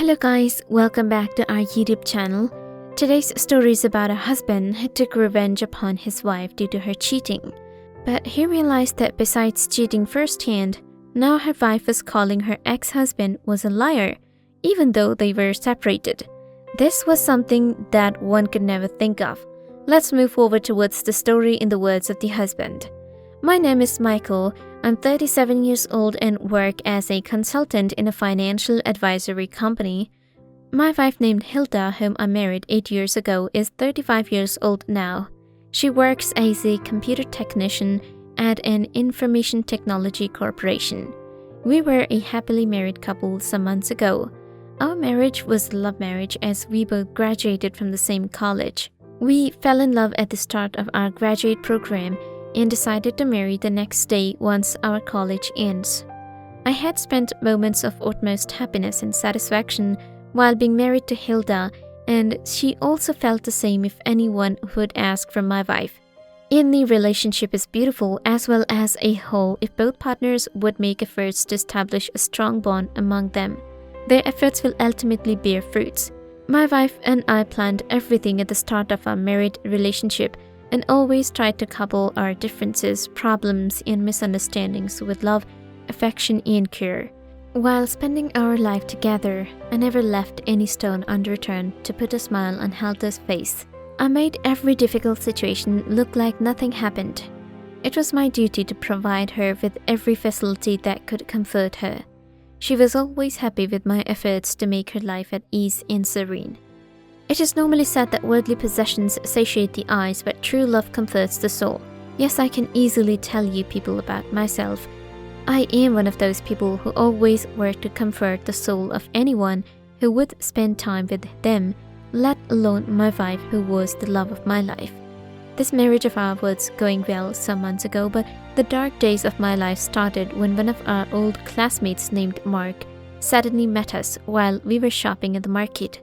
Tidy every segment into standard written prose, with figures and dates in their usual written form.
Hello guys, welcome back to our YouTube channel. Today's story is about a husband who took revenge upon his wife due to her cheating. But he realized that besides cheating firsthand, now her wife was calling her ex-husband was a liar, even though they were separated. This was something that one could never think of. Let's move forward towards the story in the words of the husband. My name is Michael. I'm 37 years old and work as a consultant in a financial advisory company. My wife named Hilda, whom I married 8 years ago, is 35 years old now. She works as a computer technician at an information technology corporation. We were a happily married couple some months ago. Our marriage was a love marriage as we both graduated from the same college. We fell in love at the start of our graduate program and decided to marry the next day once our college ends. I had spent moments of utmost happiness and satisfaction while being married to Hilda, and she also felt the same if anyone would ask from my wife. Any relationship is beautiful as well as a whole if both partners would make efforts to establish a strong bond among them. Their efforts will ultimately bear fruits. My wife and I planned everything at the start of our married relationship and always tried to couple our differences, problems, and misunderstandings with love, affection, and care. While spending our life together, I never left any stone unturned to put a smile on Hilda's face. I made every difficult situation look like nothing happened. It was my duty to provide her with every facility that could comfort her. She was always happy with my efforts to make her life at ease and serene. It is normally said that worldly possessions satiate the eyes, but true love comforts the soul. Yes, I can easily tell you people about myself. I am one of those people who always work to comfort the soul of anyone who would spend time with them, let alone my wife who was the love of my life. This marriage of ours was going well some months ago, but the dark days of my life started when one of our old classmates named Mark suddenly met us while we were shopping at the market.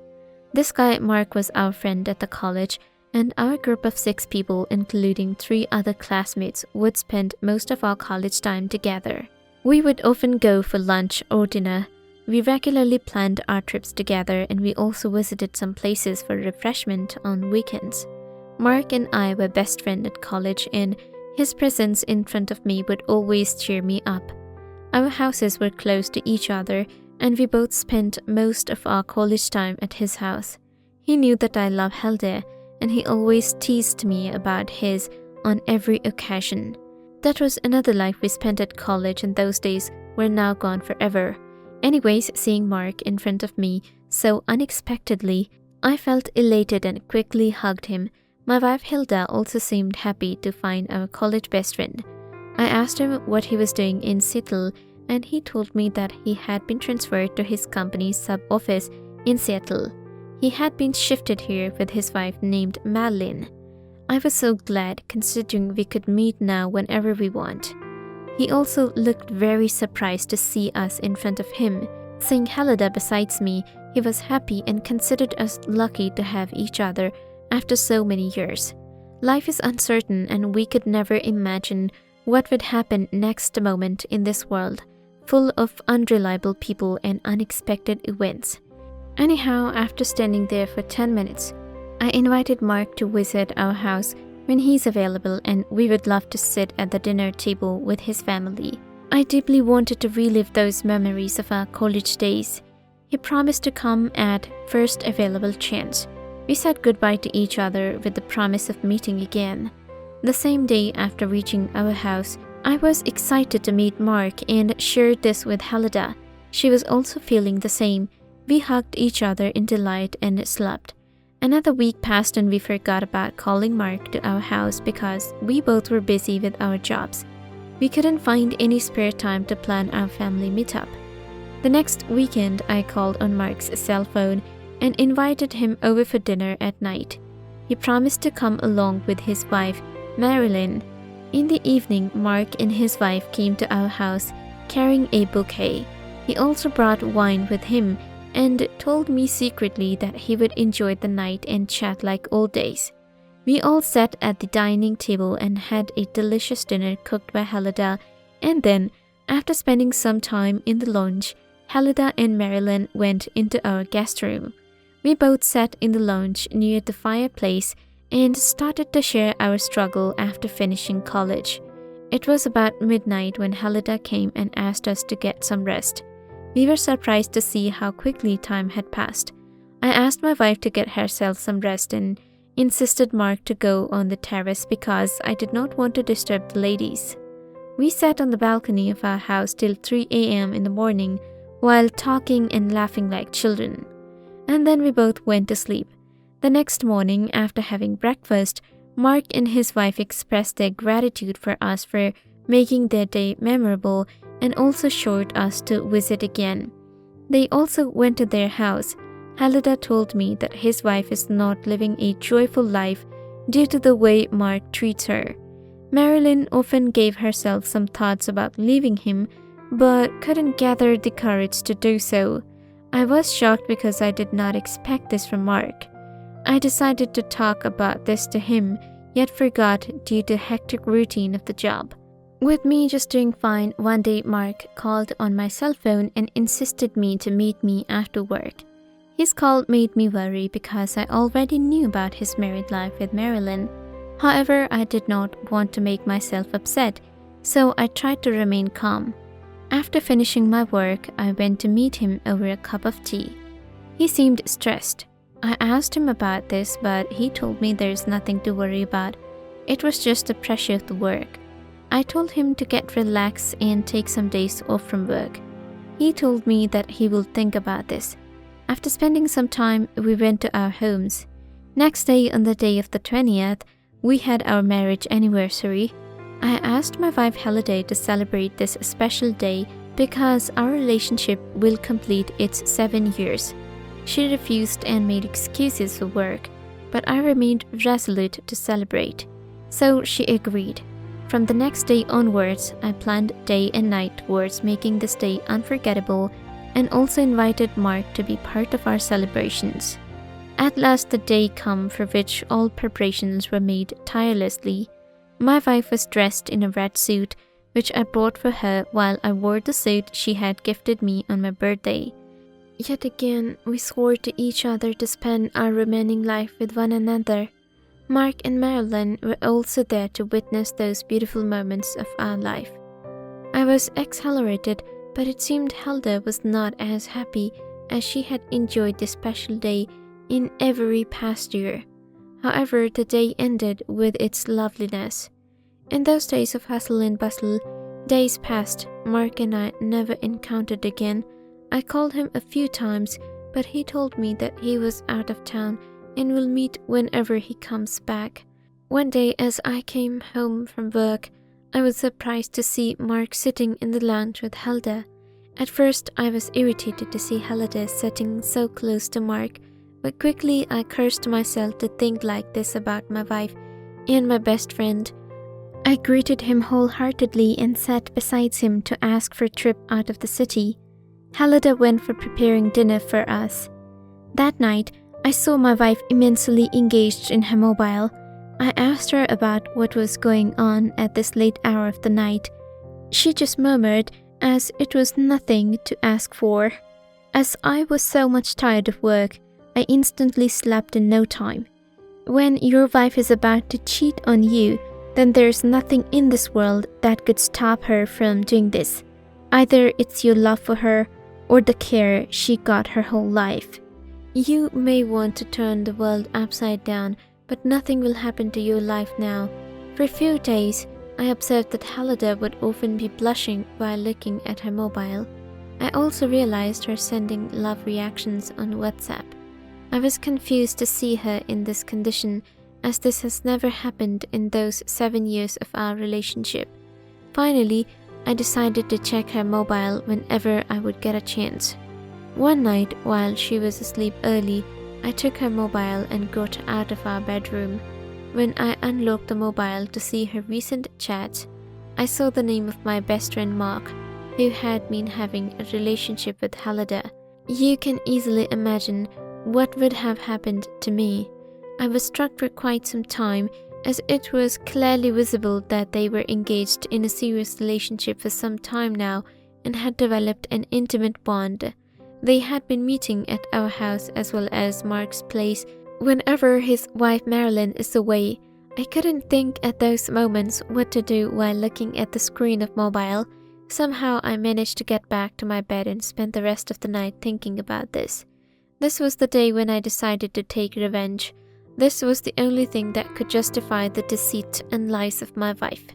This guy, Mark, was our friend at the college, and our group of 6 people, including 3 other classmates, would spend most of our college time together. We would often go for lunch or dinner. We regularly planned our trips together, and we also visited some places for refreshment on weekends. Mark and I were best friends at college, and his presence in front of me would always cheer me up. Our houses were close to each other, and we both spent most of our college time at his house. He knew that I loved Hilda, and he always teased me about his on every occasion. That was another life we spent at college, and those days were now gone forever. Anyways, seeing Mark in front of me so unexpectedly, I felt elated and quickly hugged him. My wife Hilda also seemed happy to find our college best friend. I asked him what he was doing in Seattle, and he told me that he had been transferred to his company's sub-office in Seattle. He had been shifted here with his wife named Madeline. I was so glad, considering we could meet now whenever we want. He also looked very surprised to see us in front of him. Seeing Hilda besides me, he was happy and considered us lucky to have each other after so many years. Life is uncertain, and we could never imagine what would happen next moment in this world, full of unreliable people and unexpected events. Anyhow, after standing there for 10 minutes, I invited Mark to visit our house when he's available, and we would love to sit at the dinner table with his family. I deeply wanted to relive those memories of our college days. He promised to come at first available chance. We said goodbye to each other with the promise of meeting again. The same day after reaching our house, I was excited to meet Mark and shared this with Hilda. She was also feeling the same. We hugged each other in delight and slept. Another week passed and we forgot about calling Mark to our house because we both were busy with our jobs. We couldn't find any spare time to plan our family meetup. The next weekend, I called on Mark's cell phone and invited him over for dinner at night. He promised to come along with his wife, Marilyn. In the evening, Mark and his wife came to our house carrying a bouquet. He also brought wine with him and told me secretly that he would enjoy the night and chat like old days. We all sat at the dining table and had a delicious dinner cooked by Hilda, and then, after spending some time in the lounge, Halida and Marilyn went into our guest room. We both sat in the lounge near the fireplace and started to share our struggle after finishing college. It was about midnight when Halida came and asked us to get some rest. We were surprised to see how quickly time had passed. I asked my wife to get herself some rest and insisted Mark to go on the terrace because I did not want to disturb the ladies. We sat on the balcony of our house till 3 a.m. in the morning while talking and laughing like children. And then we both went to sleep. The next morning, after having breakfast, Mark and his wife expressed their gratitude for us for making their day memorable and also showed us to visit again. They also went to their house. Halida told me that his wife is not living a joyful life due to the way Mark treats her. Marilyn often gave herself some thoughts about leaving him, but couldn't gather the courage to do so. I was shocked because I did not expect this from Mark. I decided to talk about this to him, yet forgot due to hectic routine of the job. With me just doing fine, one day Mark called on my cell phone and insisted me to meet me after work. His call made me worry because I already knew about his married life with Marilyn. However, I did not want to make myself upset, so I tried to remain calm. After finishing my work, I went to meet him over a cup of tea. He seemed stressed. I asked him about this, but he told me there's nothing to worry about. It was just the pressure of the work. I told him to get relaxed and take some days off from work. He told me that he will think about this. After spending some time, we went to our homes. Next day, on the day of the 20th, we had our marriage anniversary. I asked my wife Halida to celebrate this special day because our relationship will complete its 7 years. She refused and made excuses for work, but I remained resolute to celebrate. So she agreed. From the next day onwards, I planned day and night towards making this day unforgettable and also invited Mark to be part of our celebrations. At last the day came for which all preparations were made tirelessly. My wife was dressed in a red suit, which I bought for her while I wore the suit she had gifted me on my birthday. Yet again, we swore to each other to spend our remaining life with one another. Mark and Marilyn were also there to witness those beautiful moments of our life. I was exhilarated, but it seemed Halida was not as happy as she had enjoyed this special day in every past year. However, the day ended with its loveliness. In those days of hustle and bustle, days passed. Mark and I never encountered again. I called him a few times, but he told me that he was out of town and will meet whenever he comes back. One day, as I came home from work, I was surprised to see Mark sitting in the lounge with Halida. At first, I was irritated to see Halida sitting so close to Mark, but quickly I cursed myself to think like this about my wife and my best friend. I greeted him wholeheartedly and sat beside him to ask for a trip out of the city. Halida went for preparing dinner for us. That night, I saw my wife immensely engaged in her mobile. I asked her about what was going on at this late hour of the night. She just murmured as it was nothing to ask for. As I was so much tired of work, I instantly slept in no time. When your wife is about to cheat on you, then there's nothing in this world that could stop her from doing this. Either it's your love for her or the care she got her whole life. You may want to turn the world upside down, but nothing will happen to your life now. For a few days, I observed that Halida would often be blushing while looking at her mobile. I also realized her sending love reactions on WhatsApp. I was confused to see her in this condition, as this has never happened in those 7 years of our relationship. Finally, I decided to check her mobile whenever I would get a chance. One night, while she was asleep early, I took her mobile and got her out of our bedroom. When I unlocked the mobile to see her recent chats, I saw the name of my best friend Mark, who had been having a relationship with Halida. You can easily imagine what would have happened to me. I was struck for quite some time, as it was clearly visible that they were engaged in a serious relationship for some time now, and had developed an intimate bond. They had been meeting at our house as well as Mark's place whenever his wife Marilyn is away. I couldn't think at those moments what to do while looking at the screen of mobile. Somehow I managed to get back to my bed and spent the rest of the night thinking about this. This was the day when I decided to take revenge. This was the only thing that could justify the deceit and lies of my wife.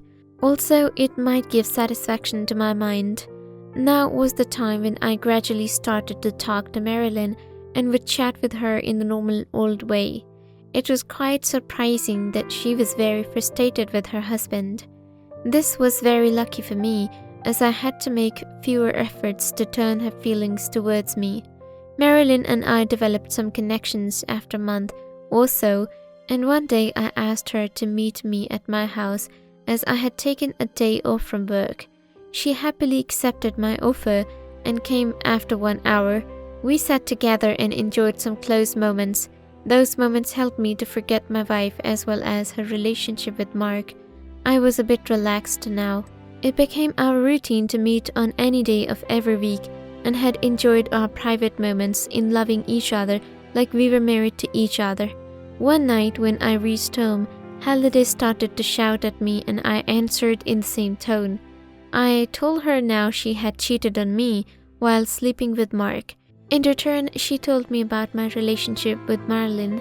Also, it might give satisfaction to my mind. Now was the time when I gradually started to talk to Marilyn and would chat with her in the normal old way. It was quite surprising that she was very frustrated with her husband. This was very lucky for me, as I had to make fewer efforts to turn her feelings towards me. Marilyn and I developed some connections after a month or so, and one day I asked her to meet me at my house as I had taken a day off from work. She happily accepted my offer and came after 1 hour. We sat together and enjoyed some close moments. Those moments helped me to forget my wife as well as her relationship with Mark. I was a bit relaxed now. It became our routine to meet on any day of every week and had enjoyed our private moments in loving each other like we were married to each other. One night when I reached home, Halliday started to shout at me and I answered in the same tone. I told her now she had cheated on me while sleeping with Mark. In return, she told me about my relationship with Marilyn.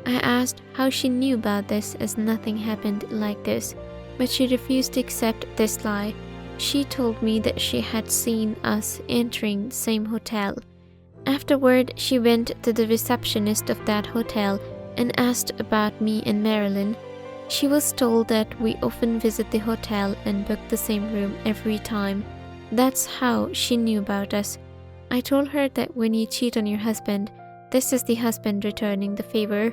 I asked how she knew about this as nothing happened like this, but she refused to accept this lie. She told me that she had seen us entering the same hotel. Afterward, she went to the receptionist of that hotel and asked about me and Marilyn. She was told that we often visit the hotel and book the same room every time. That's how she knew about us. I told her that when you cheat on your husband, this is the husband returning the favor.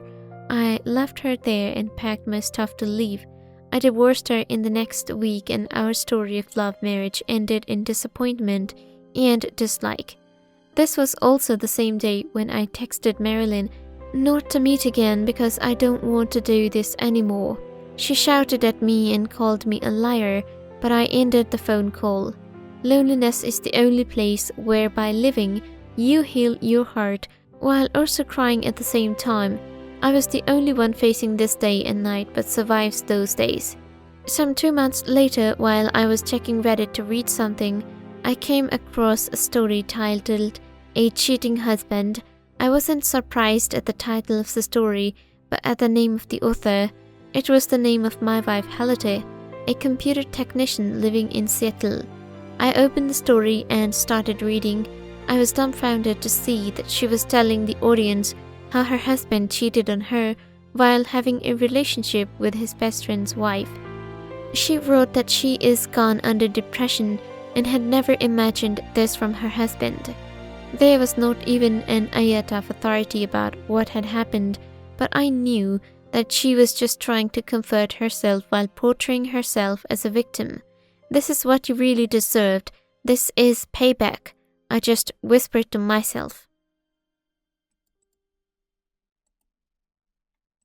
I left her there and packed my stuff to leave. I divorced her in the next week and our story of love marriage ended in disappointment and dislike. This was also the same day when I texted Marilyn not to meet again because I don't want to do this anymore. She shouted at me and called me a liar, but I ended the phone call. Loneliness is the only place where by living, you heal your heart while also crying at the same time. I was the only one facing this day and night but survives those days. Some 2 months later, while I was checking Reddit to read something, I came across a story titled A Cheating Husband. I wasn't surprised at the title of the story, but at the name of the author. It was the name of my wife Halliday, a computer technician living in Seattle. I opened the story and started reading. I was dumbfounded to see that she was telling the audience how her husband cheated on her while having a relationship with his best friend's wife. She wrote that she is gone under depression and had never imagined this from her husband. There was not even an iota of authority about what had happened, but I knew that she was just trying to comfort herself while portraying herself as a victim. This is what you really deserved. This is payback, I just whispered to myself.